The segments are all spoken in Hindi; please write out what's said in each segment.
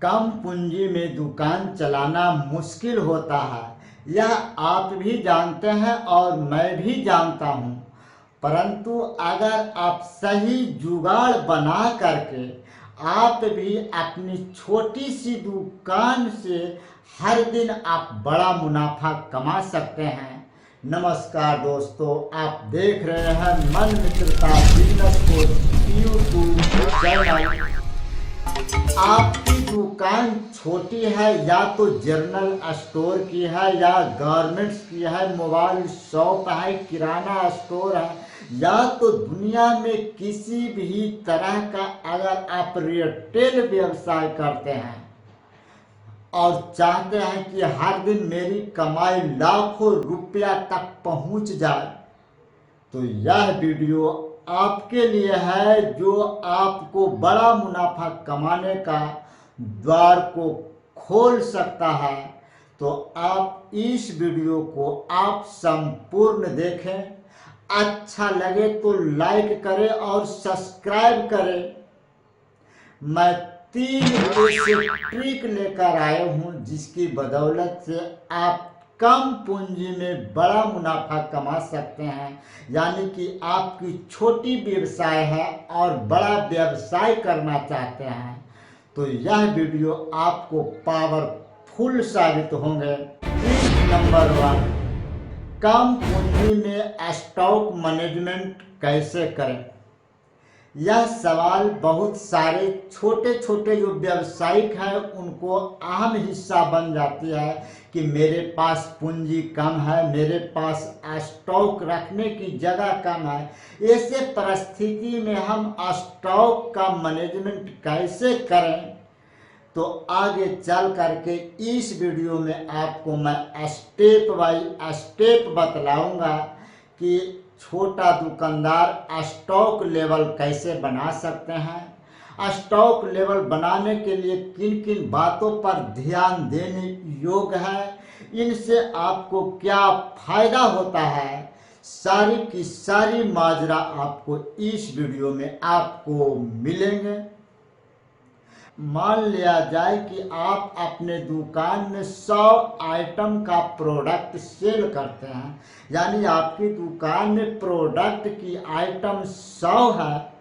कम पूंजी में दुकान चलाना मुश्किल होता है, यह आप भी जानते हैं और मैं भी जानता हूँ। परंतु अगर आप सही जुगाड़ बना करके आप भी अपनी छोटी सी दुकान से हर दिन आप बड़ा मुनाफा कमा सकते हैं। नमस्कार दोस्तों, आप देख रहे हैं मन मित्रता बिजनेस कोच यूट्यूब चैनल। आपकी दुकान छोटी है या तो जनरल स्टोर की है या गारमेंट्स की है, मोबाइल शॉप है, किराना स्टोर है, या तो दुनिया में किसी भी तरह का अगर आप रिटेल व्यवसाय करते हैं और चाहते हैं कि हर दिन मेरी कमाई लाखों रुपया तक पहुंच जाए, तो यह वीडियो आपके लिए है, जो आपको बड़ा मुनाफा कमाने का द्वार को खोल सकता है। तो आप इस वीडियो को आप संपूर्ण देखें, अच्छा लगे तो लाइक करें और सब्सक्राइब करें। मैं 3 ऐसे ट्रिक लेकर आया हूं जिसकी बदौलत से आप कम पूंजी में बड़ा मुनाफा कमा सकते हैं। यानी कि आपकी छोटी व्यवसाय है और बड़ा व्यवसाय करना चाहते हैं, तो यह वीडियो आपको पावरफुल साबित होंगे। ट्रिक नंबर 1, कम पूंजी में स्टॉक मैनेजमेंट कैसे करें। यह सवाल बहुत सारे छोटे छोटे जो व्यावसायिक हैं उनको अहम हिस्सा बन जाती है कि मेरे पास पूंजी कम है, मेरे पास स्टॉक रखने की जगह कम है। ऐसे परिस्थिति में हम स्टॉक का मैनेजमेंट कैसे करें, तो आगे चल करके इस वीडियो में आपको मैं स्टेप बाय स्टेप बतलाऊंगा कि छोटा दुकानदार स्टॉक लेवल कैसे बना सकते हैं, स्टॉक लेवल बनाने के लिए किन किन बातों पर ध्यान देने योग्य है, इनसे आपको क्या फायदा होता है। सारी की सारी माजरा आपको इस वीडियो में आपको मिलेंगे। मान लिया जाए कि आप अपने दुकान में 100 आइटम का प्रोडक्ट सेल करते हैं, यानी आपकी दुकान में प्रोडक्ट की आइटम 100 है।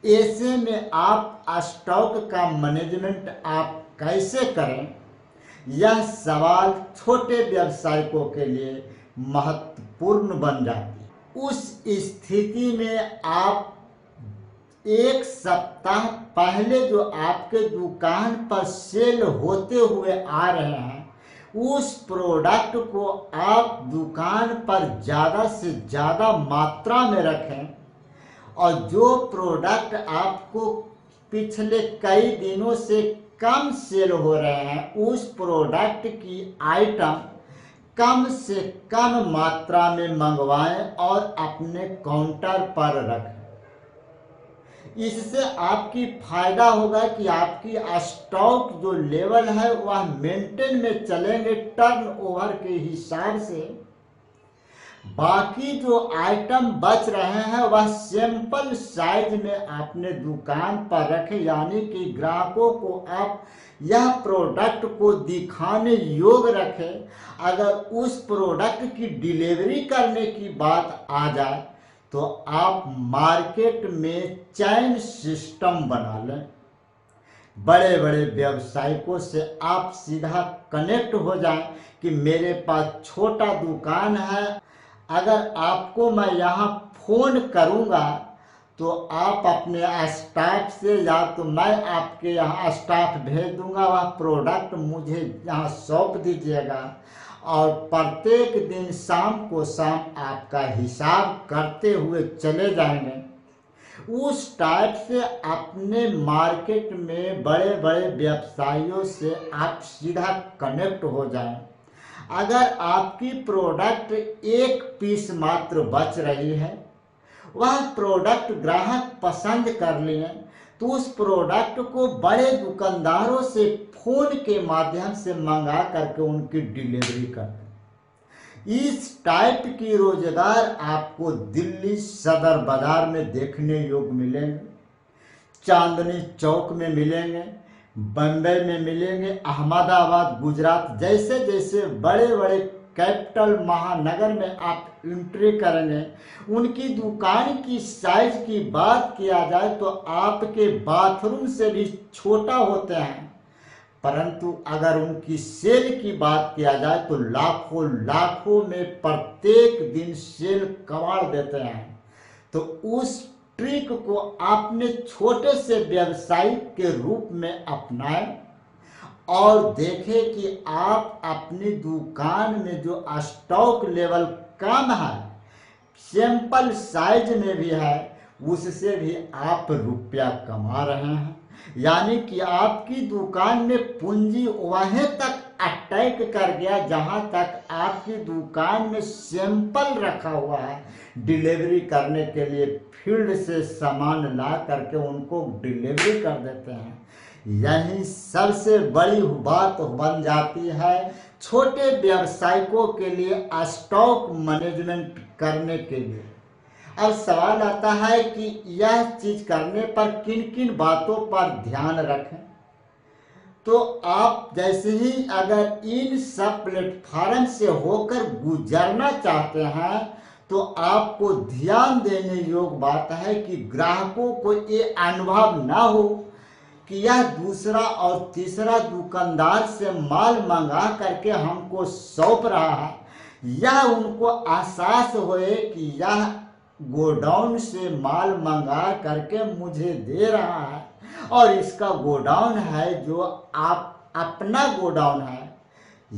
ऐसे में आप स्टॉक का मैनेजमेंट आप कैसे करें, यह सवाल छोटे व्यवसायिकों के लिए महत्वपूर्ण बन जाती है। उस स्थिति में आप 1 सप्ताह पहले जो आपके दुकान पर सेल होते हुए आ रहे हैं, उस प्रोडक्ट को आप दुकान पर ज़्यादा से ज़्यादा मात्रा में रखें, और जो प्रोडक्ट आपको पिछले कई दिनों से कम सेल हो रहे हैं, उस प्रोडक्ट की आइटम कम से कम मात्रा में मंगवाएं और अपने काउंटर पर रखें। इससे आपकी फायदा होगा कि आपकी स्टॉक जो लेवल है वह मेंटेन में चलेंगे टर्नओवर के हिसाब से। बाकी जो आइटम बच रहे हैं वह सैंपल साइज में अपने दुकान पर रखें, यानी कि ग्राहकों को आप यह प्रोडक्ट को दिखाने योग्य रखें। अगर उस प्रोडक्ट की डिलीवरी करने की बात आ जाए तो आप मार्केट में चैन सिस्टम बना लें। बड़े बड़े व्यवसायिकों से आप सीधा कनेक्ट हो जाएं कि मेरे पास छोटा दुकान है, अगर आपको मैं यहाँ फ़ोन करूँगा तो आप अपने स्टाफ से, या तो मैं आपके यहाँ स्टाफ भेज दूँगा, वह प्रोडक्ट मुझे यहाँ सौंप दीजिएगा और प्रत्येक दिन शाम को शाम आपका हिसाब करते हुए चले जाएंगे। उस टाइप से अपने मार्केट में बड़े बड़े व्यवसायियों से आप सीधा कनेक्ट हो जाएं। अगर आपकी प्रोडक्ट 1 पीस मात्र बच रही है, वह प्रोडक्ट ग्राहक पसंद कर लिए, तो उस प्रोडक्ट को बड़े दुकानदारों से फोन के माध्यम से मंगा करके उनकी डिलीवरी कर। इस टाइप की रोजगार आपको दिल्ली सदर बाजार में देखने योग्य मिलेंगे, चांदनी चौक में मिलेंगे, बम्बई में मिलेंगे, अहमदाबाद, गुजरात, जैसे जैसे बड़े बड़े कैपिटल महानगर में आप एंट्री करेंगे, उनकी दुकान की साइज की बात किया जाए तो आपके बाथरूम से भी छोटा होते हैं, परंतु अगर उनकी सेल की बात किया जाए तो लाखों लाखों में प्रत्येक दिन सेल कमाल देते हैं। तो उस ट्रिक को आपने छोटे से व्यवसायी के रूप में अपनाएं और देखें कि आप अपनी दुकान में जो स्टॉक लेवल कम है, सैंपल साइज में भी है, उससे भी आप रुपया कमा रहे हैं। यानी कि आपकी दुकान में पूंजी वहीं तक अटैक कर गया जहां तक आपकी दुकान में सैंपल रखा हुआ है, डिलीवरी करने के लिए फील्ड से सामान ला करके उनको डिलीवरी कर देते हैं। यही सबसे बड़ी बात बन जाती है छोटे व्यवसायियों के लिए स्टॉक मैनेजमेंट करने के लिए। अब सवाल आता है कि यह चीज करने पर किन किन बातों पर ध्यान रखें। तो आप जैसे ही अगर इन सब प्लेटफॉर्म से होकर गुजरना चाहते हैं तो आपको ध्यान देने योग्य बात है कि ग्राहकों को ये अनुभव ना हो कि यह दूसरा और तीसरा दुकानदार से माल मंगा करके हमको सौंप रहा है। यह उनको एहसास होए कि यह गोडाउन से माल मंगा करके मुझे दे रहा है और इसका गोडाउन है जो आप अपना गोडाउन है।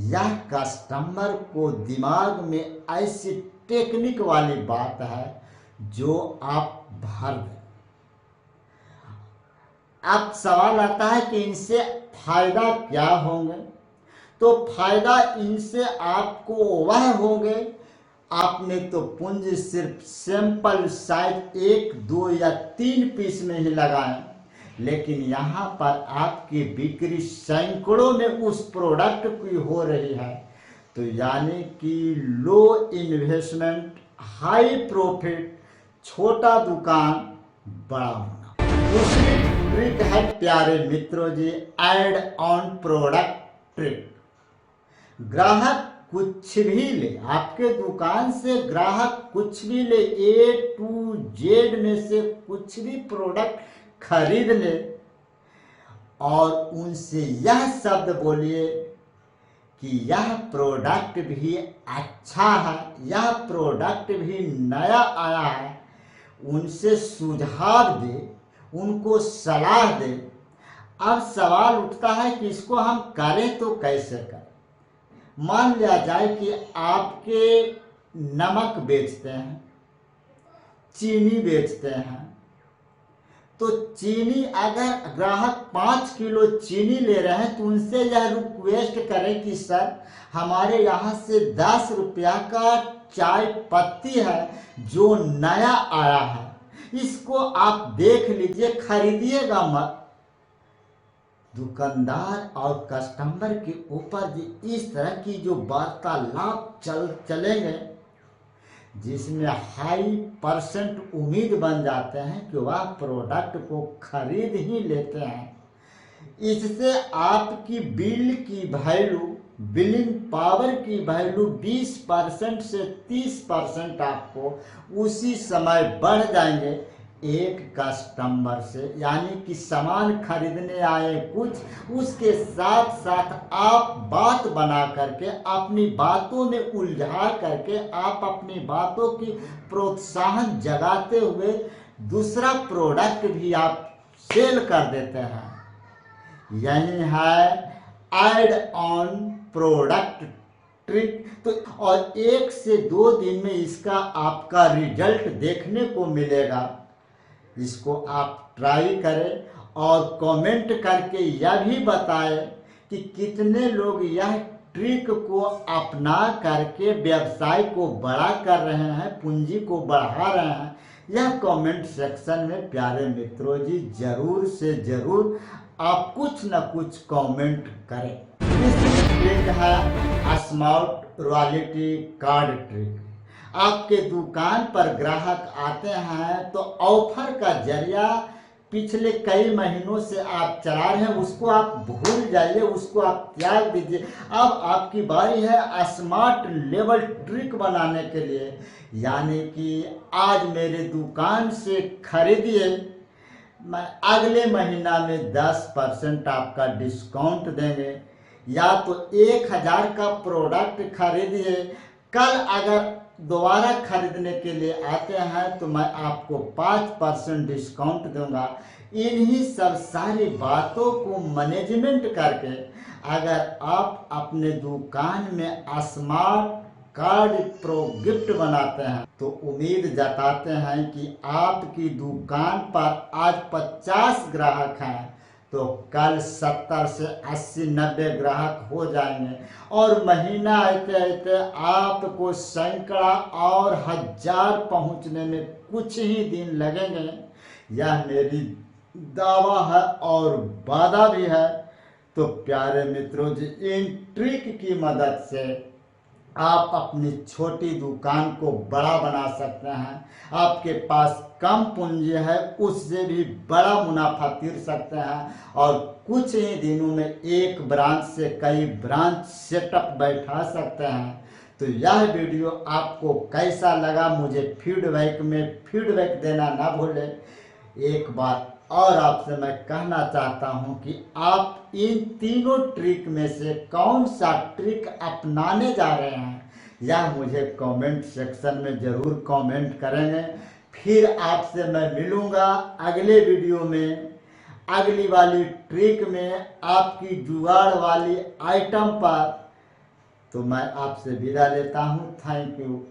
यह कस्टमर को दिमाग में ऐसी टेक्निक वाली बात है जो आप भर दें। अब सवाल आता है कि इनसे फायदा क्या होंगे। तो फायदा इनसे आपको वह होंगे, आपने तो पूंजी सिर्फ सैंपल साइज 1, 2 या 3 पीस में ही लगाएं, लेकिन यहाँ पर आपकी बिक्री सैकड़ों में उस प्रोडक्ट की हो रही है। तो यानी कि लो इन्वेस्टमेंट हाई प्रॉफिट, छोटा दुकान बड़ा होना। दूसरी ट्रिक है प्यारे मित्रों जी, ऐड ऑन प्रोडक्ट ट्रिक। ग्राहक कुछ भी ले, आपके दुकान से ग्राहक कुछ भी ले, A to Z में से कुछ भी प्रोडक्ट खरीद ले और उनसे यह शब्द बोलिए कि यह प्रोडक्ट भी अच्छा है, यह प्रोडक्ट भी नया आया है। उनसे सुझाव दे, उनको सलाह दे। अब सवाल उठता है कि इसको हम करें तो कैसे करें। मान लिया जाए कि आपके नमक बेचते हैं, चीनी बेचते हैं, तो चीनी अगर ग्राहक 5 किलो चीनी ले रहे हैं तो उनसे यह रिक्वेस्ट करें कि सर हमारे यहाँ से 10 रुपया का चाय पत्ती है जो नया आया है, इसको आप देख लीजिए, खरीदिएगा मत। दुकानदार और कस्टमर के ऊपर इस तरह की जो वार्तालाप चलेंगे जिसमें हाई % उम्मीद बन जाते हैं कि वह प्रोडक्ट को खरीद ही लेते हैं। इससे आपकी बिल की वैल्यू, बिलिंग पावर की वैल्यू 20% से 30% आपको उसी समय बढ़ जाएंगे एक कस्टमर से। यानी कि सामान खरीदने आए कुछ, उसके साथ साथ आप बात बना करके अपनी बातों में उलझा करके आप अपनी बातों की प्रोत्साहन जगाते हुए दूसरा प्रोडक्ट भी आप सेल कर देते हैं। यही है ऐड ऑन प्रोडक्ट ट्रिक। तो और 1 से 2 दिन में इसका आपका रिजल्ट देखने को मिलेगा। इसको आप ट्राई करें और कमेंट करके यह भी बताएं कि कितने लोग यह ट्रिक को अपना करके व्यवसाय को बड़ा कर रहे हैं, पूंजी को बढ़ा रहे हैं। यह कमेंट सेक्शन में प्यारे मित्रों जी जरूर से जरूर आप कुछ न कुछ कमेंट करें। तीसरी ट्रिक है स्मार्ट रॉयल्टी कार्ड ट्रिक। आपके दुकान पर ग्राहक आते हैं तो ऑफर का जरिया पिछले कई महीनों से आप चला रहे हैं उसको आप भूल जाइए, उसको आप त्याग दीजिए। अब आपकी बारी है स्मार्ट लेवल ट्रिक बनाने के लिए, यानी कि आज मेरे दुकान से खरीदिए, मैं अगले महीना में 10% आपका डिस्काउंट देंगे। या तो 1000 का प्रोडक्ट खरीदिए, कल अगर दोबारा खरीदने के लिए आते हैं तो मैं आपको 5% डिस्काउंट दूंगा। इन्हीं सब सारी बातों को मैनेजमेंट करके अगर आप अपने दुकान में स्मार्ट कार्ड प्रो गिफ्ट बनाते हैं तो उम्मीद जताते हैं कि आपकी दुकान पर आज 50 ग्राहक हैं तो कल 70 से 80 90 ग्राहक हो जाएंगे, और महीना आते आते आपको सैकड़ा और 1000 पहुंचने में कुछ ही दिन लगेंगे। यह मेरी दावा है और वादा भी है। तो प्यारे मित्रों जी, इन ट्रिक की मदद से आप अपनी छोटी दुकान को बड़ा बना सकते हैं। आपके पास कम पूंजी है, उससे भी बड़ा मुनाफा तीर सकते हैं, और कुछ ही दिनों में एक ब्रांच से कई ब्रांच सेटअप बैठा सकते हैं। तो यह वीडियो आपको कैसा लगा मुझे फीडबैक में फीडबैक देना ना भूलें। एक बात और आपसे मैं कहना चाहता हूं कि आप इन तीनों ट्रिक में से कौन सा ट्रिक अपनाने जा रहे हैं, यह मुझे कमेंट सेक्शन में ज़रूर कमेंट करेंगे। फिर आपसे मैं मिलूँगा अगले वीडियो में, अगली वाली ट्रिक में, आपकी जुगाड़ वाली आइटम पर। तो मैं आपसे विदा लेता हूँ। Thank you.